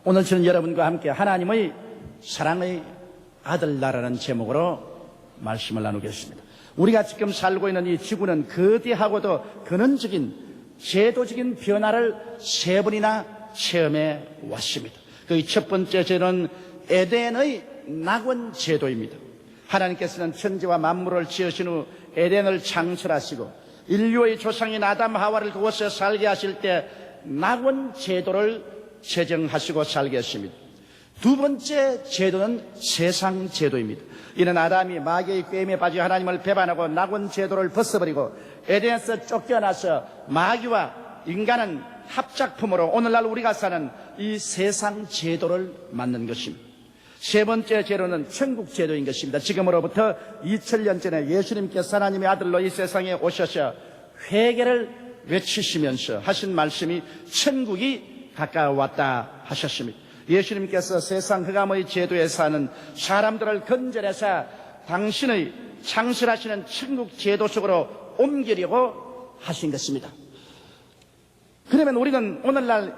오늘 저는 여러분과 함께 하나님의 사랑의 아들나라는 제목으로 말씀을 나누겠습니다. 우리가 지금 살고 있는 이 지구는 거대하고도 근원적인 제도적인 변화를 세 번이나 체험해 왔습니다. 그 첫 번째 제도는 에덴의 낙원 제도입니다. 하나님께서는 천지와 만물을 지으신 후 에덴을 창설하시고 인류의 조상인 아담 하와를 그곳에 살게 하실 때 낙원 제도를 제정하시고 살게 했습니다. 두 번째 제도는 세상 제도입니다. 이는 아담이 마귀의 꾀임에 빠져 하나님을 배반하고 낙원 제도를 벗어버리고 에덴에서 쫓겨나서 마귀와 인간은 합작품으로 오늘날 우리가 사는 이 세상 제도를 만든 것입니다. 세 번째 제도는 천국 제도인 것입니다. 지금으로부터 2000년 전에 예수님께서 하나님의 아들로 이 세상에 오셔서 회개를 외치시면서 하신 말씀이 천국이 가까워왔다 하셨습니다. 예수님께서 세상 흑암의 제도에 사는 사람들을 건져내서 당신의 창설하시는 천국 제도 속으로 옮기려고 하신 것입니다. 그러면 우리는 오늘날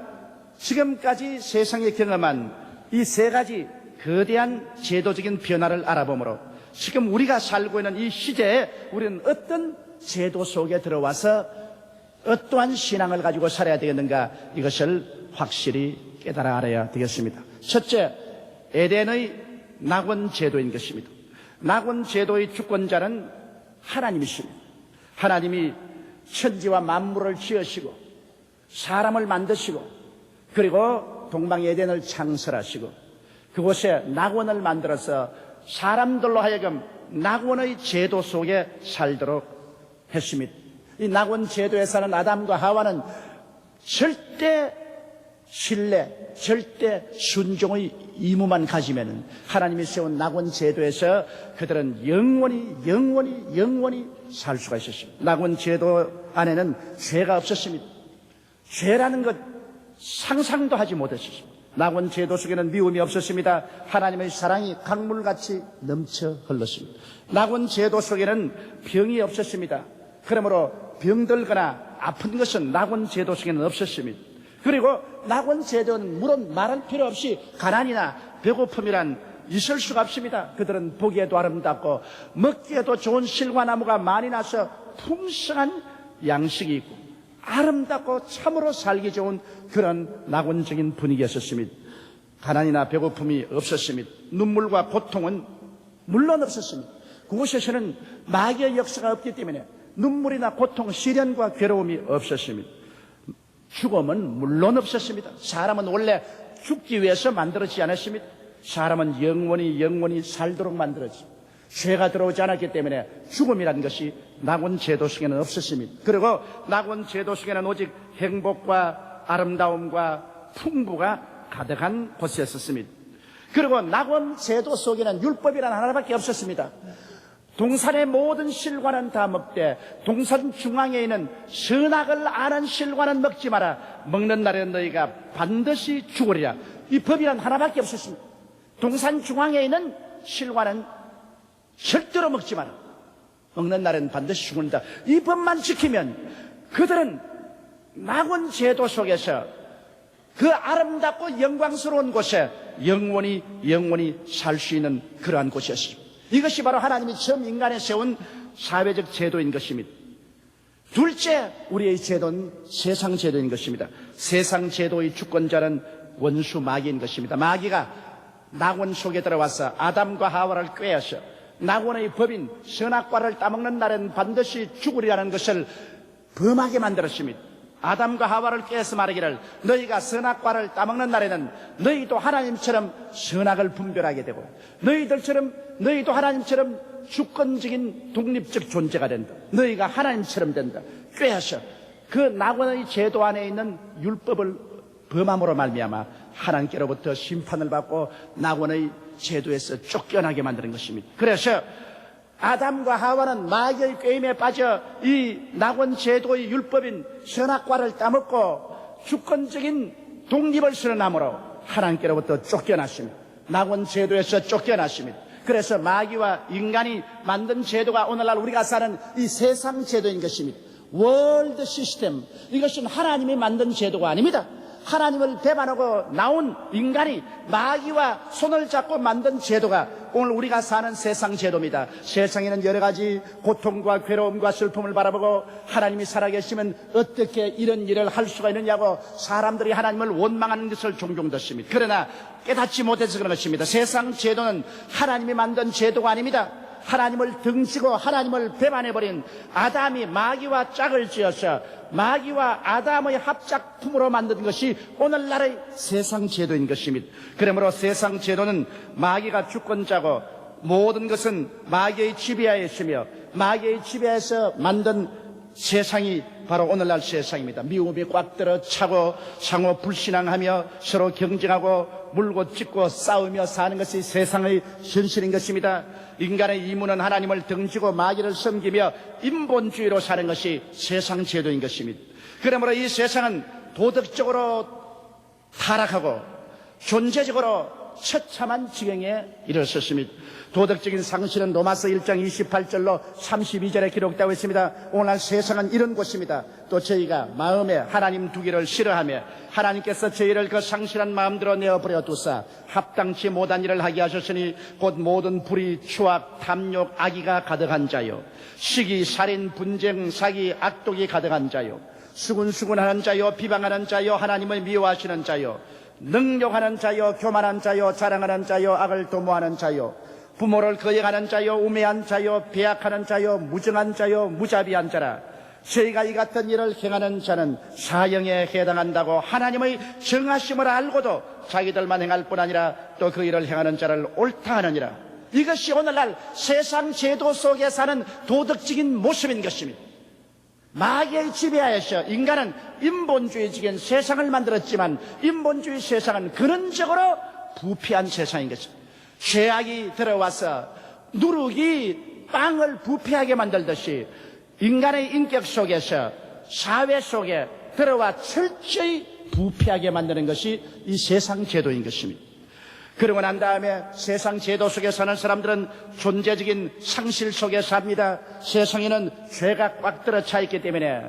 지금까지 세상에 경험한 이 세 가지 거대한 제도적인 변화를 알아보므로 지금 우리가 살고 있는 이 시대에 우리는 어떤 제도 속에 들어와서 어떠한 신앙을 가지고 살아야 되겠는가, 이것을 확실히 깨달아 알아야 되겠습니다. 첫째, 에덴의 낙원 제도인 것입니다. 낙원 제도의 주권자는 하나님이십니다. 하나님이 천지와 만물을 지으시고 사람을 만드시고 그리고 동방 에덴을 창설하시고 그곳에 낙원을 만들어서 사람들로 하여금 낙원의 제도 속에 살도록 했습니다. 이 낙원 제도에 사는 아담과 하와는 절대 신뢰, 절대 순종의 의무만 가지면은 하나님이 세운 낙원 제도에서 그들은 영원히 살 수가 있었습니다. 낙원 제도 안에는 죄가 없었습니다. 죄라는 것 상상도 하지 못했습니다. 낙원 제도 속에는 미움이 없었습니다. 하나님의 사랑이 강물같이 넘쳐 흘렀습니다. 낙원 제도 속에는 병이 없었습니다. 그러므로 병들거나 아픈 것은 낙원 제도 속에는 없었습니다. 그리고 낙원 제도는 물론 말할 필요 없이 가난이나 배고픔이란 있을 수가 없습니다. 그들은 보기에도 아름답고 먹기에도 좋은 실과 나무가 많이 나서 풍성한 양식이 있고 아름답고 참으로 살기 좋은 그런 낙원적인 분위기였었습니다. 가난이나 배고픔이 없었습니다. 눈물과 고통은 물론 없었습니다. 그곳에서는 마귀의 역사가 없기 때문에 눈물이나 고통, 시련과 괴로움이 없었습니다. 죽음은 물론 없었습니다. 사람은 원래 죽기 위해서 만들어지지 않았습니다. 사람은 영원히 살도록 만들어집니다. 죄가 들어오지 않았기 때문에 죽음이라는 것이 낙원 제도 속에는 없었습니다. 그리고 낙원 제도 속에는 오직 행복과 아름다움과 풍부가 가득한 곳이었습니다. 그리고 낙원 제도 속에는 율법이라는 하나밖에 없었습니다. 동산의 모든 실과는 다 먹되 동산 중앙에 있는 선악을 아는 실과는 먹지 마라. 먹는 날에는 너희가 반드시 죽으리라. 이 법이란 하나밖에 없었습니다. 동산 중앙에 있는 실과는 절대로 먹지 마라. 먹는 날에는 반드시 죽는다. 이 법만 지키면 그들은 낙원 제도 속에서 그 아름답고 영광스러운 곳에 영원히 살 수 있는 그러한 곳이었습니다. 이것이 바로 하나님이 처음 인간에 세운 사회적 제도인 것입니다. 둘째, 우리의 제도는 세상 제도인 것입니다. 세상 제도의 주권자는 원수 마귀인 것입니다. 마귀가 낙원 속에 들어와서 아담과 하와를 꾀어서 낙원의 법인 선악과를 따먹는 날엔 반드시 죽으리라는 것을 범하게 만들었습니다. 아담과 하와를 꾀어서 말하기를 너희가 선악과를 따먹는 날에는 너희도 하나님처럼 선악을 분별하게 되고 너희도 하나님처럼 주권적인 독립적 존재가 된다. 너희가 하나님처럼 된다. 꾀어서 그 낙원의 제도 안에 있는 율법을 범함으로 말미암아 하나님께로부터 심판을 받고 낙원의 제도에서 쫓겨나게 만드는 것입니다. 그래서 아담과 하와는 마귀의 꾀임에 빠져 이 낙원 제도의 율법인 선악과를 따먹고 주권적인 독립을 선언함으로 하나님께로부터 쫓겨났습니다. 낙원 제도에서 쫓겨났습니다. 그래서 마귀와 인간이 만든 제도가 오늘날 우리가 사는 이 세상 제도인 것입니다. 월드 시스템, 이것은 하나님이 만든 제도가 아닙니다. 하나님을 배반하고 나온 인간이 마귀와 손을 잡고 만든 제도가 오늘 우리가 사는 세상 제도입니다. 세상에는 여러 가지 고통과 괴로움과 슬픔을 바라보고 하나님이 살아계시면 어떻게 이런 일을 할 수가 있느냐고 사람들이 하나님을 원망하는 것을 종종 듣습니다. 그러나 깨닫지 못해서 그런 것입니다. 세상 제도는 하나님이 만든 제도가 아닙니다. 하나님을 등지고 하나님을 배반해버린 아담이 마귀와 짝을 지어서 마귀와 아담의 합작품으로 만든 것이 오늘날의 세상 제도인 것입니다. 그러므로 세상 제도는 마귀가 주권자고 모든 것은 마귀의 지배하에 있으며 마귀의 지배에서 만든 세상이 바로 오늘날 세상입니다. 미움이 꽉 들어 차고 상호 불신앙하며 서로 경쟁하고 물고 찢고 싸우며 사는 것이 세상의 현실인 것입니다. 인간의 이무는 하나님을 등지고 마귀를 섬기며 인본주의로 사는 것이 세상 제도인 것입니다. 그러므로 이 세상은 도덕적으로 타락하고 존재적으로 처참한 지경에 이르렀습니다. 도덕적인 상실은 로마서 1장 28절로 32절에 기록되어 있습니다. 오늘 세상은 이런 곳입니다. 또 저희가 마음에 하나님 두기를 싫어하며 하나님께서 저희를 그 상실한 마음대로 내어버려 두사 합당치 못한 일을 하게 하셨으니 곧 모든 불의, 추악, 탐욕, 악의가 가득한 자요, 시기, 살인, 분쟁, 사기, 악독이 가득한 자요, 수군수군하는 자요, 비방하는 자요, 하나님을 미워하시는 자요, 능욕하는 자요, 교만한 자요, 자랑하는 자요, 악을 도모하는 자요, 부모를 거역하는 자요, 우매한 자요, 배약하는 자요, 무정한 자요, 무자비한 자라. 저희가 이 같은 일을 행하는 자는 사형에 해당한다고 하나님의 정하심을 알고도 자기들만 행할 뿐 아니라 또 그 일을 행하는 자를 옳다 하느니라. 이것이 오늘날 세상 제도 속에 사는 도덕적인 모습인 것입니다. 마귀의 지배하에서 인간은 인본주의적인 세상을 만들었지만 인본주의 세상은 근원적으로 부패한 세상인 것입니다. 죄악이 들어와서 누룩이 빵을 부패하게 만들듯이 인간의 인격 속에서 사회 속에 들어와 철저히 부패하게 만드는 것이 이 세상 제도인 것입니다. 그러고 난 다음에 세상 제도 속에 사는 사람들은 존재적인 상실 속에 삽니다. 세상에는 죄가 꽉 들어차 있기 때문에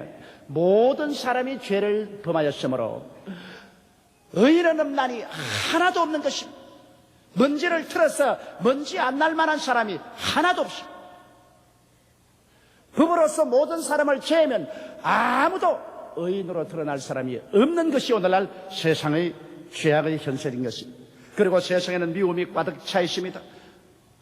모든 사람이 죄를 범하였으므로 의인은 없나니 하나도 없는 것입니다. 먼지를 틀어서 먼지 안 날 만한 사람이 하나도 없습니다. 법으로서 모든 사람을 죄하면 아무도 의인으로 드러날 사람이 없는 것이 오늘날 세상의 죄악의 현실인 것입니다. 그리고 세상에는 미움이 가득 차 있습니다.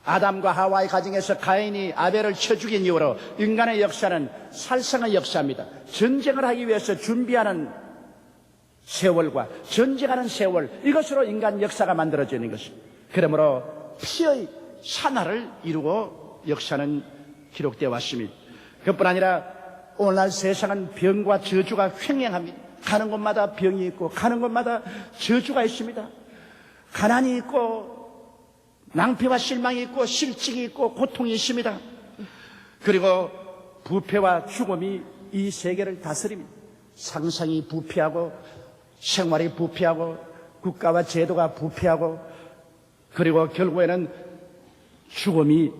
아담과 하와의 가정에서 가인이 아벨을 쳐 죽인 이후로 인간의 역사는 살상의 역사입니다. 전쟁을 하기 위해서 준비하는 세월과 전쟁하는 세월, 이것으로 인간 역사가 만들어지는 것입니다. 그러므로 피의 산화를 이루고 역사는 기록되어 왔습니다. 그뿐 아니라 오늘날 세상은 병과 저주가 횡행합니다. 가는 곳마다 병이 있고 가는 곳마다 저주가 있습니다. 가난이 있고 낭패와 실망이 있고 실직이 있고 고통이 있습니다. 그리고 부패와 죽음이 이 세계를 다스립니다. 상상이 부패하고 생활이 부패하고 국가와 제도가 부패하고 그리고 결국에는 죽음이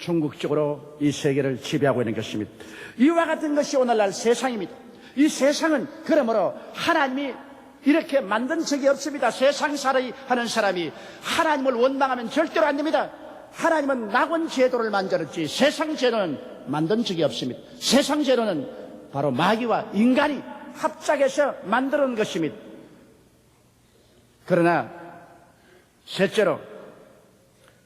전국적으로 이 세계를 지배하고 있는 것입니다. 이와 같은 것이 오늘날 세상입니다. 이 세상은 그러므로 하나님이 이렇게 만든 적이 없습니다. 세상 살이 하는 사람이 하나님을 원망하면 절대로 안 됩니다. 하나님은 낙원 제도를 만들었지 세상 제도는 만든 적이 없습니다. 세상 제도는 바로 마귀와 인간이 합작해서 만드는 것입니다. 그러나 셋째로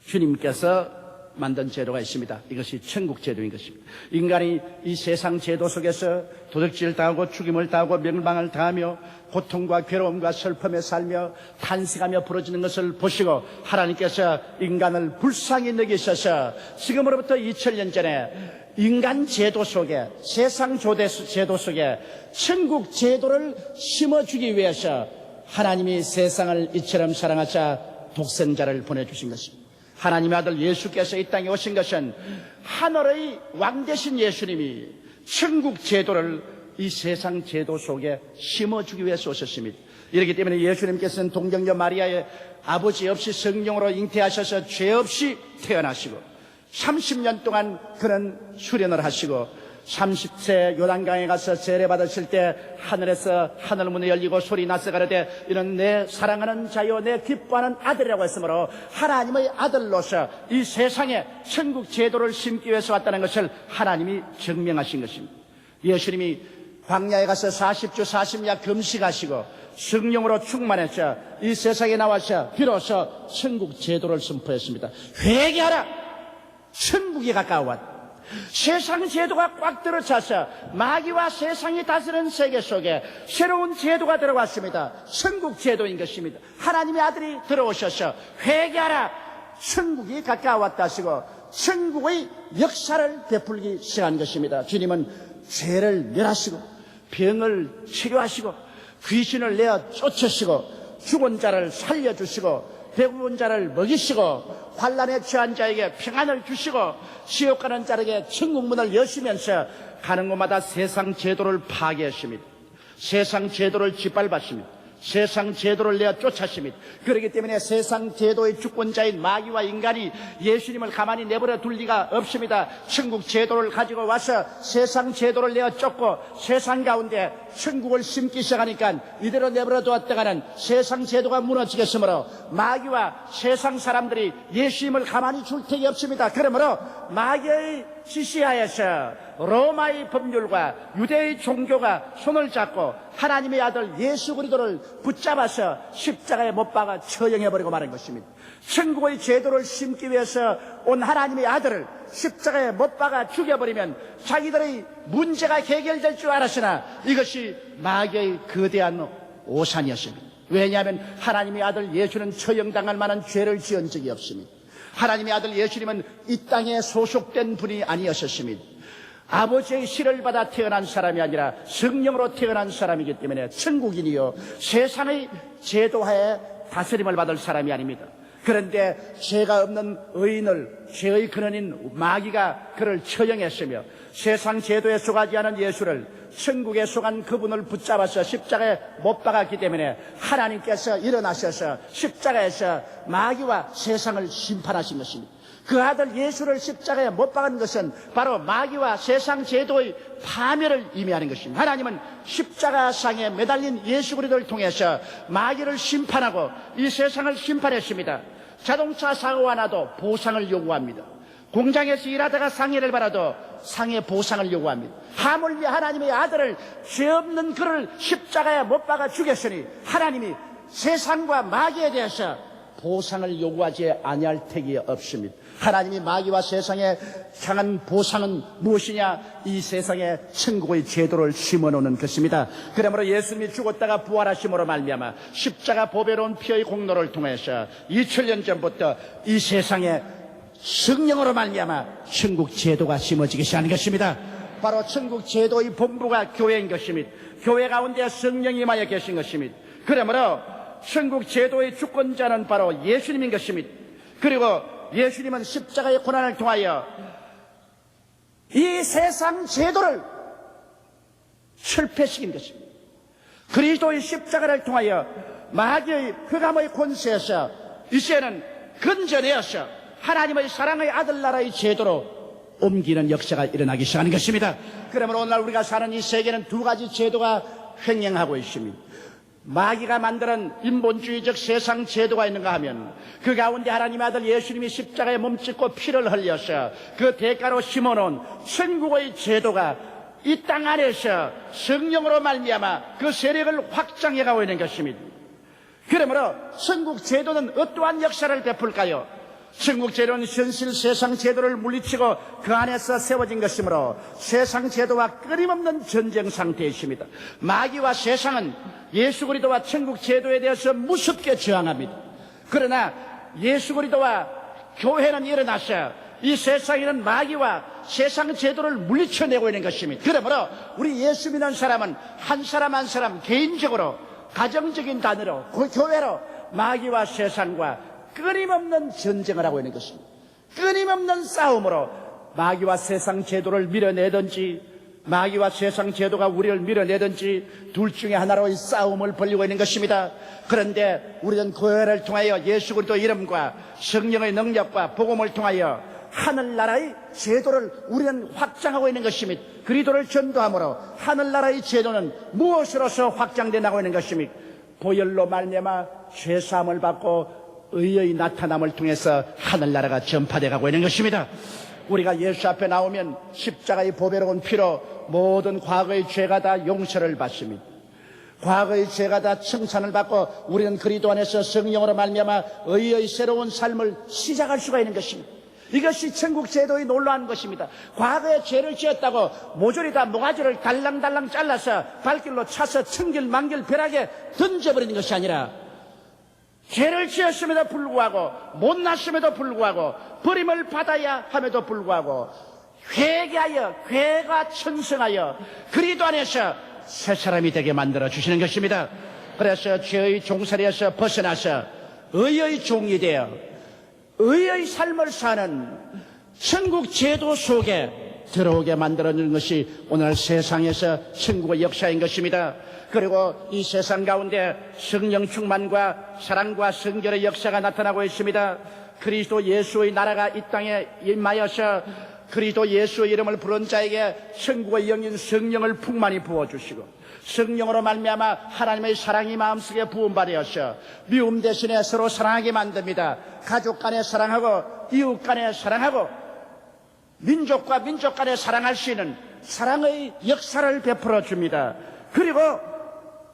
주님께서 만든 제도가 있습니다. 이것이 천국 제도인 것입니다. 인간이 이 세상 제도 속에서 도둑질을 당하고 죽임을 당하고 멸망을 당하며 고통과 괴로움과 슬픔에 살며 탄식하며 부러지는 것을 보시고 하나님께서 인간을 불쌍히 여기셔서 지금으로부터 2000년 전에 인간 제도 속에 세상 제도 속에 천국 제도를 심어주기 위해서 하나님이 세상을 이처럼 사랑하사 독생자를 보내주신 것입니다. 하나님의 아들 예수께서 이 땅에 오신 것은 하늘의 왕 되신 예수님이 천국 제도를 이 세상 제도 속에 심어주기 위해서 오셨습니다. 이렇기 때문에 예수님께서는 동정녀 마리아의 아버지 없이 성령으로 잉태하셔서 죄 없이 태어나시고 30년 동안 그는 수련을 하시고 30세 요단강에 가서 세례 받으실 때 하늘에서 하늘문이 열리고 소리 나서 가로되 이는 내 사랑하는 자요 내 기뻐하는 아들이라고 했으므로 하나님의 아들로서 이 세상에 천국 제도를 심기 위해서 왔다는 것을 하나님이 증명하신 것입니다. 예수님이 광야에 가서 40주 40야 금식하시고 성령으로 충만해서 이 세상에 나와서 비로소 천국 제도를 선포했습니다. 회개하라! 천국이 가까워왔다. 세상 제도가 꽉 들어차서 마귀와 세상이 다스리는 세계 속에 새로운 제도가 들어왔습니다. 천국 제도인 것입니다. 하나님의 아들이 들어오셔서 회개하라! 천국이 가까웠다 하시고 천국의 역사를 베풀기 시작한 것입니다. 주님은 죄를 멸하시고 병을 치료하시고 귀신을 내어 쫓으시고 죽은 자를 살려주시고 배고픈 자를 먹이시고 환난에 처한 자에게 평안을 주시고 지옥 가는 자에게 천국 문을 여시면서 가는 곳마다 세상 제도를 파괴하십니다. 세상 제도를 짓밟았습니다. 세상 제도를 내어 쫓았습니다. 그렇기 때문에 세상 제도의 주권자인 마귀와 인간이 예수님을 가만히 내버려 둘 리가 없습니다. 천국 제도를 가지고 와서 세상 제도를 내어 쫓고 세상 가운데 천국을 심기 시작하니까 이대로 내버려 두었다가는 세상 제도가 무너지겠으므로 마귀와 세상 사람들이 예수님을 가만히 둘 택이 없습니다. 그러므로 마귀의 지시하에서 로마의 법률과 유대의 종교가 손을 잡고 하나님의 아들 예수 그리스도를 붙잡아서 십자가에 못 박아 처형해버리고 말한 것입니다. 천국의 제도를 심기 위해서 온 하나님의 아들을 십자가에 못 박아 죽여버리면 자기들의 문제가 해결될 줄 알았으나 이것이 마귀의 거대한 오산이었습니다. 왜냐하면 하나님의 아들 예수는 처형당할 만한 죄를 지은 적이 없습니다. 하나님의 아들 예수님은 이 땅에 소속된 분이 아니었습니다. 아버지의 시를 받아 태어난 사람이 아니라 성령으로 태어난 사람이기 때문에 천국인이요 세상의 제도하에 다스림을 받을 사람이 아닙니다. 그런데 죄가 없는 의인을 죄의 근원인 마귀가 그를 처형했으며 세상 제도에 속하지 않은 예수를 천국에 속한 그분을 붙잡아서 십자가에 못 박았기 때문에 하나님께서 일어나셔서 십자가에서 마귀와 세상을 심판하신 것입니다. 그 아들 예수를 십자가에 못 박은 것은 바로 마귀와 세상 제도의 파멸을 의미하는 것입니다. 하나님은 십자가상에 매달린 예수 그리스도를 통해서 마귀를 심판하고 이 세상을 심판했습니다. 자동차 사고가 나도 보상을 요구합니다. 공장에서 일하다가 상해를 받아도 상해 보상을 요구합니다. 하물며 하나님의 아들을 죄 없는 그를 십자가에 못 박아 죽였으니 하나님이 세상과 마귀에 대해서 보상을 요구하지 아니할 택이 없습니다. 하나님이 마귀와 세상에 향한 보상은 무엇이냐? 이 세상에 천국의 제도를 심어놓는 것입니다. 그러므로 예수님이 죽었다가 부활하심으로 말미암아 십자가 보배로운 피의 공로를 통해서 2000년 전부터 이 세상에 성령으로 말미암아 천국 제도가 심어지기 시작한 것입니다. 바로 천국 제도의 본부가 교회인 것입니다. 교회 가운데 성령이 임하여 계신 것입니다. 그러므로 천국 제도의 주권자는 바로 예수님인 것입니다. 그리고 예수님은 십자가의 고난을 통하여 이 세상 제도를 철폐시킨 것입니다. 그리스도의 십자가를 통하여 마귀의 흑암의 권세에서 이제는 건져내어서 하나님의 사랑의 아들 나라의 제도로 옮기는 역사가 일어나기 시작하는 것입니다. 그러므로 오늘날 우리가 사는 이 세계는 두 가지 제도가 횡행하고 있습니다. 마귀가 만드는 인본주의적 세상 제도가 있는가 하면 그 가운데 하나님의 아들 예수님이 십자가에 몸짓고 피를 흘려서 그 대가로 심어놓은 천국의 제도가 이 땅 안에서 성령으로 말미암아 그 세력을 확장해가고 있는 것입니다. 그러므로 천국 제도는 어떠한 역사를 베풀까요? 천국 제도는 현실 세상 제도를 물리치고 그 안에서 세워진 것이므로 세상 제도와 끊임없는 전쟁 상태에 있습니다. 마귀와 세상은 예수 그리스도와 천국 제도에 대해서 무섭게 저항합니다. 그러나 예수 그리스도와 교회는 일어나서 이 세상에는 마귀와 세상 제도를 물리쳐내고 있는 것입니다. 그러므로 우리 예수 믿는 사람은 한 사람 한 사람 개인적으로 가정적인 단위로 교회로 마귀와 세상과 끊임없는 전쟁을 하고 있는 것입니다. 끊임없는 싸움으로 마귀와 세상 제도를 밀어내든지 마귀와 세상 제도가 우리를 밀어내든지 둘 중에 하나로의 싸움을 벌이고 있는 것입니다. 그런데 우리는 교회를 통하여 예수 그리스도 이름과 성령의 능력과 복음을 통하여 하늘나라의 제도를 우리는 확장하고 있는 것입니다. 그리스도를 전도함으로 하늘나라의 제도는 무엇으로서 확장되어 나가고 있는 것입니까? 보혈로 말미암아 죄사함을 받고 의의 나타남을 통해서 하늘나라가 전파되어 가고 있는 것입니다. 우리가 예수 앞에 나오면 십자가의 보배로운 피로 모든 과거의 죄가 다 용서를 받습니다. 과거의 죄가 다 칭찬을 받고 우리는 그리스도 안에서 성령으로 말미암아 의의 새로운 삶을 시작할 수가 있는 것입니다. 이것이 천국 제도의 놀라운 것입니다. 과거에 죄를 지었다고 모조리 다 모가지를 달랑달랑 잘라서 발길로 차서 천길 만길 벼락에 던져버리는 것이 아니라 죄를 지었음에도 불구하고 못났음에도 불구하고 버림을 받아야 함에도 불구하고 회개하여 회가 천성하여 그리스도 안에서 새 사람이 되게 만들어 주시는 것입니다. 그래서 죄의 종살이에서 벗어나서 의의 종이 되어 의의 삶을 사는 천국 제도 속에 들어오게 만들어주는 것이 오늘 세상에서 천국의 역사인 것입니다. 그리고 이 세상 가운데 성령 충만과 사랑과 성결의 역사가 나타나고 있습니다. 그리스도 예수의 나라가 이 땅에 임하여서 그리스도 예수의 이름을 부른 자에게 천국의 영인 성령을 풍만히 부어주시고 성령으로 말미암아 하나님의 사랑이 마음속에 부음받아서 미움 대신에 서로 사랑하게 만듭니다. 가족 간에 사랑하고 이웃 간에 사랑하고 민족과 민족 간에 사랑할 수 있는 사랑의 역사를 베풀어 줍니다. 그리고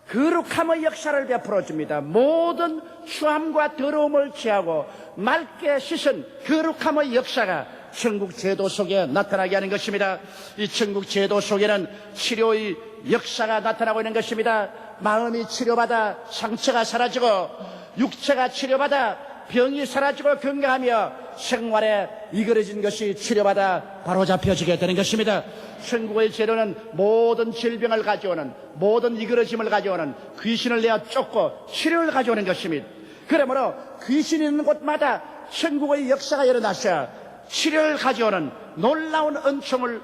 거룩함의 역사를 베풀어 줍니다. 모든 추함과 더러움을 취하고 맑게 씻은 거룩함의 역사가 천국 제도 속에 나타나게 하는 것입니다. 이 천국 제도 속에는 치료의 역사가 나타나고 있는 것입니다. 마음이 치료받아 상처가 사라지고 육체가 치료받아 병이 사라지고 건강하며 생활에 이그러진 것이 치료받아 바로잡혀지게 되는 것입니다. 천국의 제도는 모든 질병을 가져오는 모든 이그러짐을 가져오는 귀신을 내어 쫓고 치료를 가져오는 것입니다. 그러므로 귀신이 있는 곳마다 천국의 역사가 일어나서 치료를 가져오는 놀라운 은총을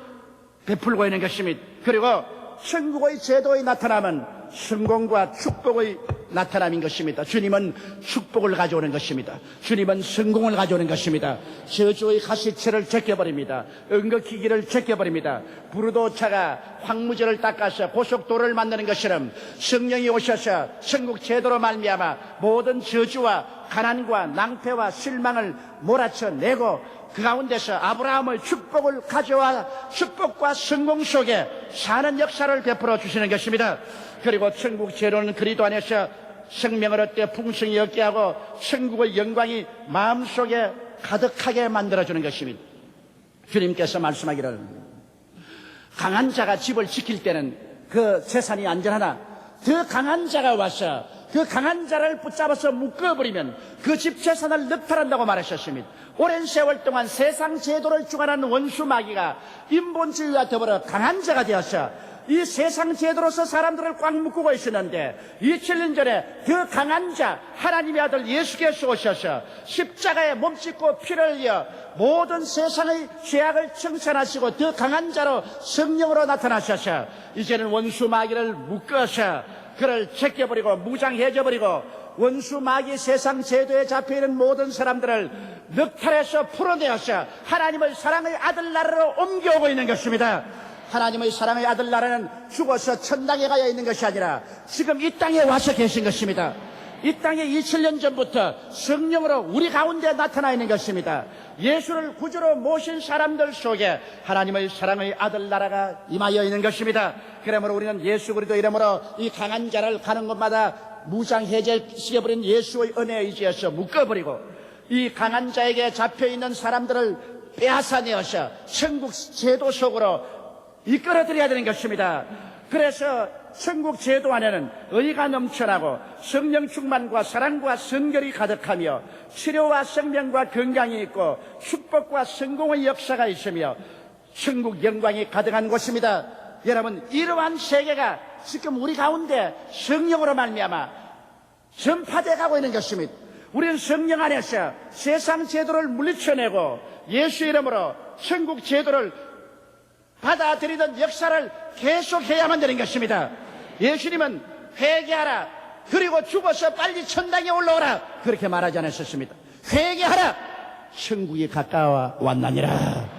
베풀고 있는 것입니다. 그리고 천국의 제도의 나타남은 성공과 축복의 나타남인 것입니다. 주님은 축복을 가져오는 것입니다. 주님은 성공을 가져오는 것입니다. 저주의 가시체를 제껴버립니다. 은거기기를 제껴버립니다. 부르도차가 황무지를 닦아서 고속도로를 만드는 것처럼 성령이 오셔서 천국 제도로 말미암아 모든 저주와 가난과 낭패와 실망을 몰아쳐내고 그 가운데서 아브라함의 축복을 가져와 축복과 성공 속에 사는 역사를 베풀어 주시는 것입니다. 그리고 천국 제도는 그리스도 안에서 생명을 얻되 풍성히 얻게 하고 천국의 영광이 마음속에 가득하게 만들어주는 것입니다. 주님께서 말씀하기를 강한 자가 집을 지킬 때는 그 재산이 안전하나 더 강한 자가 와서 그 강한 자를 붙잡아서 묶어버리면 그 집 재산을 늑탈한다고 말하셨습니다. 오랜 세월 동안 세상 제도를 주관하는 원수 마귀가 인본주의와 더불어 강한 자가 되어서 이 세상 제도로서 사람들을 꽉 묶고 있었는데 2000년 전에 그 강한 자 하나님의 아들 예수께서 오셔서 십자가에 몸짓고 피를 흘려 모든 세상의 죄악을 청산하시고 더 강한 자로 성령으로 나타나셔서 이제는 원수 마귀를 묶어서 그를 제껴버리고 무장해져버리고 원수 마귀 세상 제도에 잡혀있는 모든 사람들을 늑탈해서 풀어내어서 하나님의 사랑의 아들 나라로 옮겨오고 있는 것입니다. 하나님의 사랑의 아들 나라는 죽어서 천당에 가야 있는 것이 아니라 지금 이 땅에 와서 계신 것입니다. 이 땅에 2000년 전부터 성령으로 우리 가운데 나타나 있는 것입니다. 예수를 구주로 모신 사람들 속에 하나님의 사랑의 아들 나라가 임하여 있는 것입니다. 그러므로 우리는 예수 그리스도 이름으로 이 강한 자를 가는 곳마다 무장해제시켜버린 예수의 은혜에 의지해서 묶어버리고 이 강한 자에게 잡혀있는 사람들을 빼앗아내어서 천국 제도 속으로 이끌어들여야 되는 것입니다. 그래서 천국 제도 안에는 의가 넘쳐나고 성령 충만과 사랑과 성결이 가득하며 치료와 생명과 건강이 있고 축복과 성공의 역사가 있으며 천국 영광이 가득한 곳입니다. 여러분, 이러한 세계가 지금 우리 가운데 성령으로 말미암아 전파되어 가고 있는 것입니다. 우리는 성령 안에서 세상 제도를 물리쳐내고 예수 이름으로 천국 제도를 받아들이던 역사를 계속해야만 되는 것입니다. 예수님은 회개하라, 그리고 죽어서 빨리 천당에 올라오라, 그렇게 말하지 않으셨습니다. 회개하라, 천국이 가까워 왔나니라.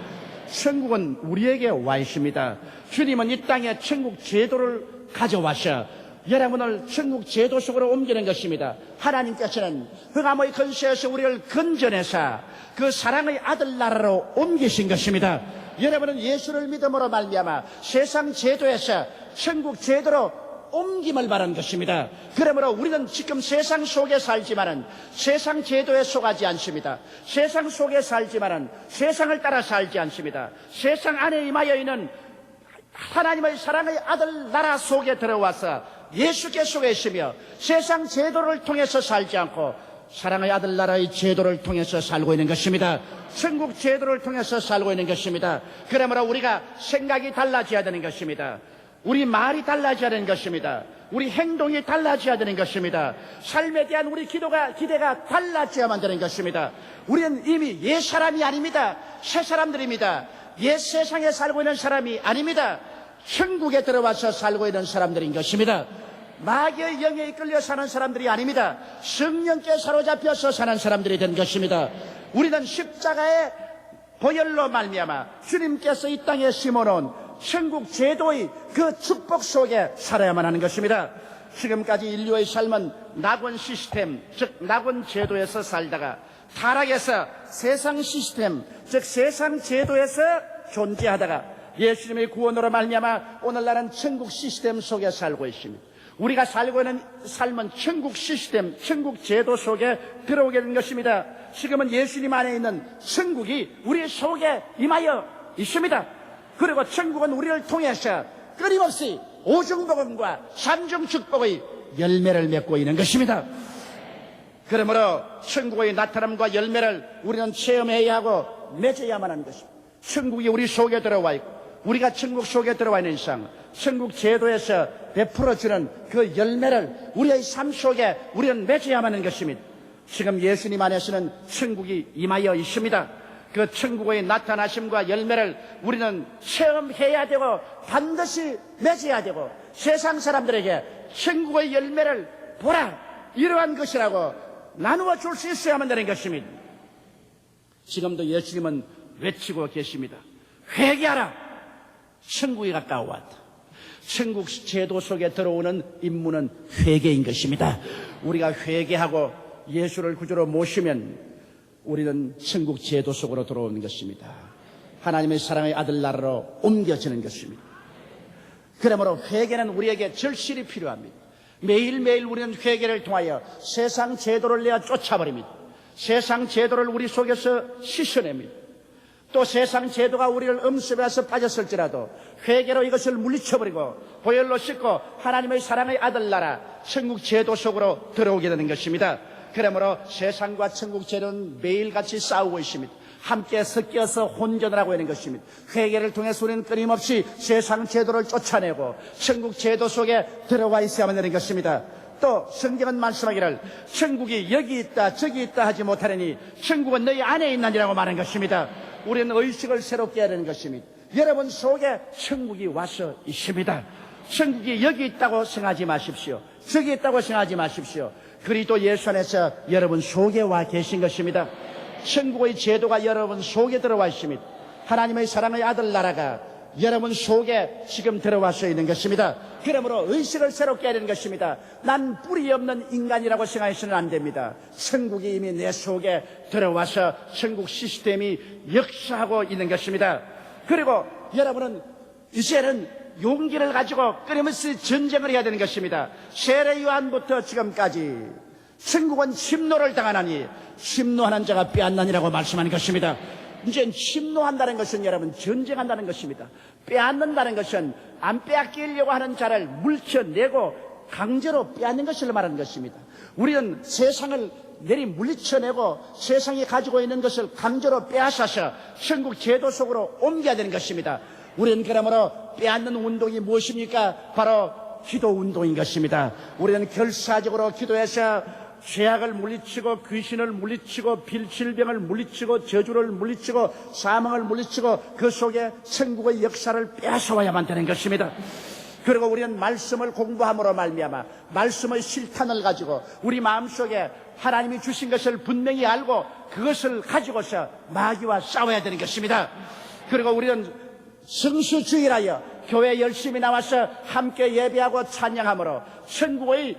천국은 우리에게 와 있습니다. 주님은 이 땅에 천국 제도를 가져와서 여러분을 천국 제도 속으로 옮기는 것입니다. 하나님께서는 흑암의 근세에서 우리를 건져내사 그 사랑의 아들 나라로 옮기신 것입니다. 여러분은 예수를 믿음으로 말미암아 세상 제도에서 천국 제도로 옮김을 바란 것입니다. 그러므로 우리는 지금 세상 속에 살지만은 세상 제도에 속하지 않습니다. 세상 속에 살지만은 세상을 따라 살지 않습니다. 세상 안에 임하여 있는 하나님의 사랑의 아들 나라 속에 들어와서 예수께 속에 있으며 세상 제도를 통해서 살지 않고 사랑의 아들 나라의 제도를 통해서 살고 있는 것입니다. 천국 제도를 통해서 살고 있는 것입니다. 그러므로 우리가 생각이 달라져야 되는 것입니다. 우리 말이 달라져야 되는 것입니다. 우리 행동이 달라져야 되는 것입니다. 삶에 대한 우리 기대가 달라져야만 되는 것입니다. 우리는 이미 옛 사람이 아닙니다. 새 사람들입니다. 옛 세상에 살고 있는 사람이 아닙니다. 천국에 들어와서 살고 있는 사람들인 것입니다. 마귀의 영에 이끌려 사는 사람들이 아닙니다. 성령께 사로잡혀서 사는 사람들이 된 것입니다. 우리는 십자가의 보혈로 말미암아 주님께서 이 땅에 심어놓은 천국 제도의 그 축복 속에 살아야만 하는 것입니다. 지금까지 인류의 삶은 낙원 시스템, 즉 낙원 제도에서 살다가 타락해서 세상 시스템, 즉 세상 제도에서 존재하다가 예수님의 구원으로 말미암아 오늘날은 천국 시스템 속에 살고 있습니다. 우리가 살고 있는 삶은 천국 시스템, 천국 제도 속에 들어오게 된 것입니다. 지금은 예수님 안에 있는 천국이 우리 속에 임하여 있습니다. 그리고 천국은 우리를 통해서 끊임없이 오중복음과 삼중축복의 열매를 맺고 있는 것입니다. 그러므로 천국의 나타남과 열매를 우리는 체험해야 하고 맺어야만 하는 것입니다. 천국이 우리 속에 들어와 있고 우리가 천국 속에 들어와 있는 이상 천국 제도에서 베풀어주는 그 열매를 우리의 삶 속에 우리는 맺어야만 하는 것입니다. 지금 예수님 안에서는 천국이 임하여 있습니다. 그 천국의 나타나심과 열매를 우리는 체험해야 되고 반드시 맺어야 되고 세상 사람들에게 천국의 열매를 보라, 이러한 것이라고 나누어 줄 수 있어야만 되는 것입니다. 지금도 예수님은 외치고 계십니다. 회개하라, 천국이 가까워 왔다. 천국 제도 속에 들어오는 임무는 회개인 것입니다. 우리가 회개하고 예수를 구주로 모시면 우리는 천국 제도 속으로 들어오는 것입니다. 하나님의 사랑의 아들 나라로 옮겨지는 것입니다. 그러므로 회개는 우리에게 절실히 필요합니다. 매일매일 우리는 회개를 통하여 세상 제도를 내어 쫓아버립니다. 세상 제도를 우리 속에서 씻어냅니다. 또 세상 제도가 우리를 음습에서 빠졌을지라도 회개로 이것을 물리쳐버리고 보혈로 씻고 하나님의 사랑의 아들 나라 천국 제도 속으로 들어오게 되는 것입니다. 그러므로 세상과 천국 제도는 매일같이 싸우고 있습니다. 함께 섞여서 혼전을 하고 있는 것입니다. 회개를 통해서 우리는 끊임없이 세상 제도를 쫓아내고 천국 제도 속에 들어와 있어야만 되는 것입니다. 또 성경은 말씀하기를 천국이 여기 있다 저기 있다 하지 못하려니 천국은 너희 안에 있나니라고 말한 것입니다. 우리는 의식을 새롭게 해야 되는 것입니다. 여러분 속에 천국이 와서 있습니다. 천국이 여기 있다고 생각하지 마십시오. 저기 있다고 생각하지 마십시오. 그리스도 예수 안에서 여러분 속에 와 계신 것입니다. 천국의 제도가 여러분 속에 들어와 있습니다. 하나님의 사랑의 아들 나라가 여러분 속에 지금 들어와서 있는 것입니다. 그러므로 의식을 새롭게 해야 되는 것입니다. 난 뿌리 없는 인간이라고 생각해서는 안 됩니다. 천국이 이미 내 속에 들어와서 천국 시스템이 역사하고 있는 것입니다. 그리고 여러분은 이제는 용기를 가지고 끊임없이 전쟁을 해야 되는 것입니다. 세례 요한부터 지금까지 천국은 침노를 당하나니 침노하는 자가 빼앗나니라고 말씀하는 것입니다. 이제 침노한다는 것은 여러분 전쟁한다는 것입니다. 빼앗는다는 것은 안 빼앗기려고 하는 자를 물쳐내고 강제로 빼앗는 것을 말하는 것입니다. 우리는 세상을 내리 물리쳐내고 세상이 가지고 있는 것을 강제로 빼앗아서 천국 제도 속으로 옮겨야 되는 것입니다. 우리는 그러므로 빼앗는 운동이 무엇입니까? 바로 기도 운동인 것입니다. 우리는 결사적으로 기도해서 죄악을 물리치고 귀신을 물리치고 질병을 물리치고 저주를 물리치고 사망을 물리치고 그 속에 천국의 역사를 빼앗아와야만 되는 것입니다. 그리고 우리는 말씀을 공부함으로 말미암아 말씀의 실탄을 가지고 우리 마음속에 하나님이 주신 것을 분명히 알고 그것을 가지고서 마귀와 싸워야 되는 것입니다. 그리고 우리는 성수주일하여 교회 열심히 나와서 함께 예배하고 찬양함으로 천국의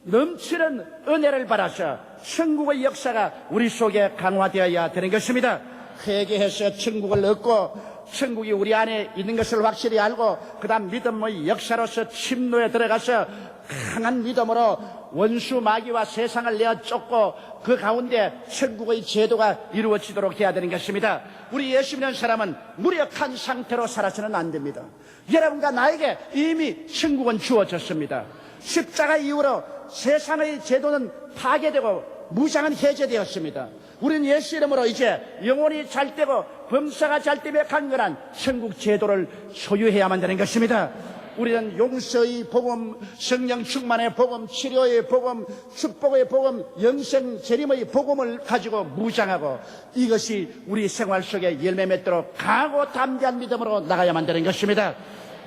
넘치는 은혜를 받아서 천국의 역사가 우리 속에 강화되어야 되는 것입니다. 회개해서 천국을 얻고 천국이 우리 안에 있는 것을 확실히 알고 그 다음 믿음의 역사로서 침노에 들어가서 강한 믿음으로 원수 마귀와 세상을 내어 쫓고 그 가운데 천국의 제도가 이루어지도록 해야 되는 것입니다. 우리 예수 믿는 사람은 무력한 상태로 살아서는 안 됩니다. 여러분과 나에게 이미 천국은 주어졌습니다. 십자가 이후로 세상의 제도는 파괴되고 무장은 해제되었습니다. 우리는 예수 이름으로 이제 영혼이 잘되고 범사가 잘되며 강건한 천국 제도를 소유해야만 되는 것입니다. 우리는 용서의 복음, 성령 충만의 복음, 치료의 복음, 축복의 복음, 영생 재림의 복음을 가지고 무장하고 이것이 우리 생활 속에 열매 맺도록 강하고 담대한 믿음으로 나가야만 되는 것입니다.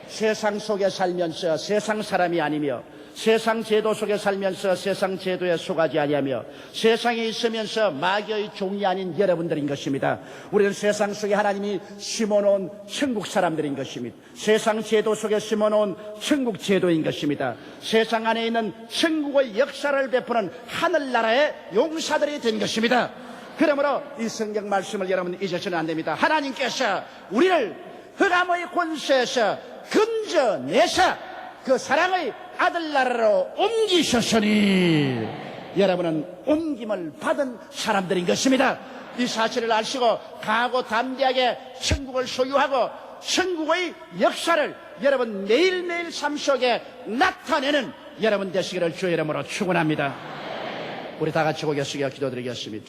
세상 속에 살면서 세상 사람이 아니며 세상 제도 속에 살면서 세상 제도에 속하지 아니하며 세상에 있으면서 마귀의 종이 아닌 여러분들인 것입니다. 우리는 세상 속에 하나님이 심어놓은 천국 사람들인 것입니다. 세상 제도 속에 심어놓은 천국 제도인 것입니다. 세상 안에 있는 천국의 역사를 베푸는 하늘나라의 용사들이 된 것입니다. 그러므로 이 성경 말씀을 여러분 잊어서는 안 됩니다. 하나님께서 우리를 흑암의 권세에서 건져내서 그 사랑의 아들나라로 옮기셨으니 여러분은 옮김을 받은 사람들인 것입니다. 이 사실을 아시고 강하고 담대하게 천국을 소유하고 천국의 역사를 여러분 매일매일 삶 속에 나타내는 여러분 되시기를 주의 이름으로 축원합니다. 우리 다 같이 고개 숙여 기도드리겠습니다.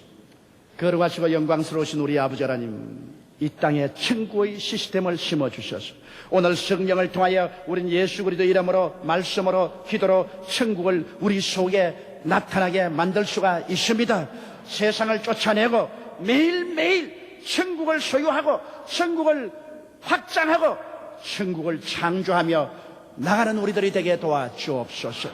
거룩하시고 영광스러우신 우리 아버지 하나님, 이 땅에 천국의 시스템을 심어주셔서 오늘 성령을 통하여 우린 예수 그리스도 이름으로 말씀으로 기도로 천국을 우리 속에 나타나게 만들 수가 있습니다. 세상을 쫓아내고 매일매일 천국을 소유하고 천국을 확장하고 천국을 창조하며 나가는 우리들이 되게 도와주옵소서.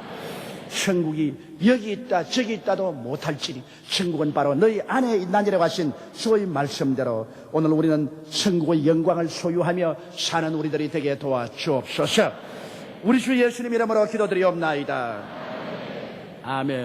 천국이 여기 있다 저기 있다도 못할지니 천국은 바로 너희 안에 있나니라고 하신 주의 말씀대로 오늘 우리는 천국의 영광을 소유하며 사는 우리들이 되게 도와주옵소서. 우리 주 예수님 이름으로 기도드리옵나이다. 아멘.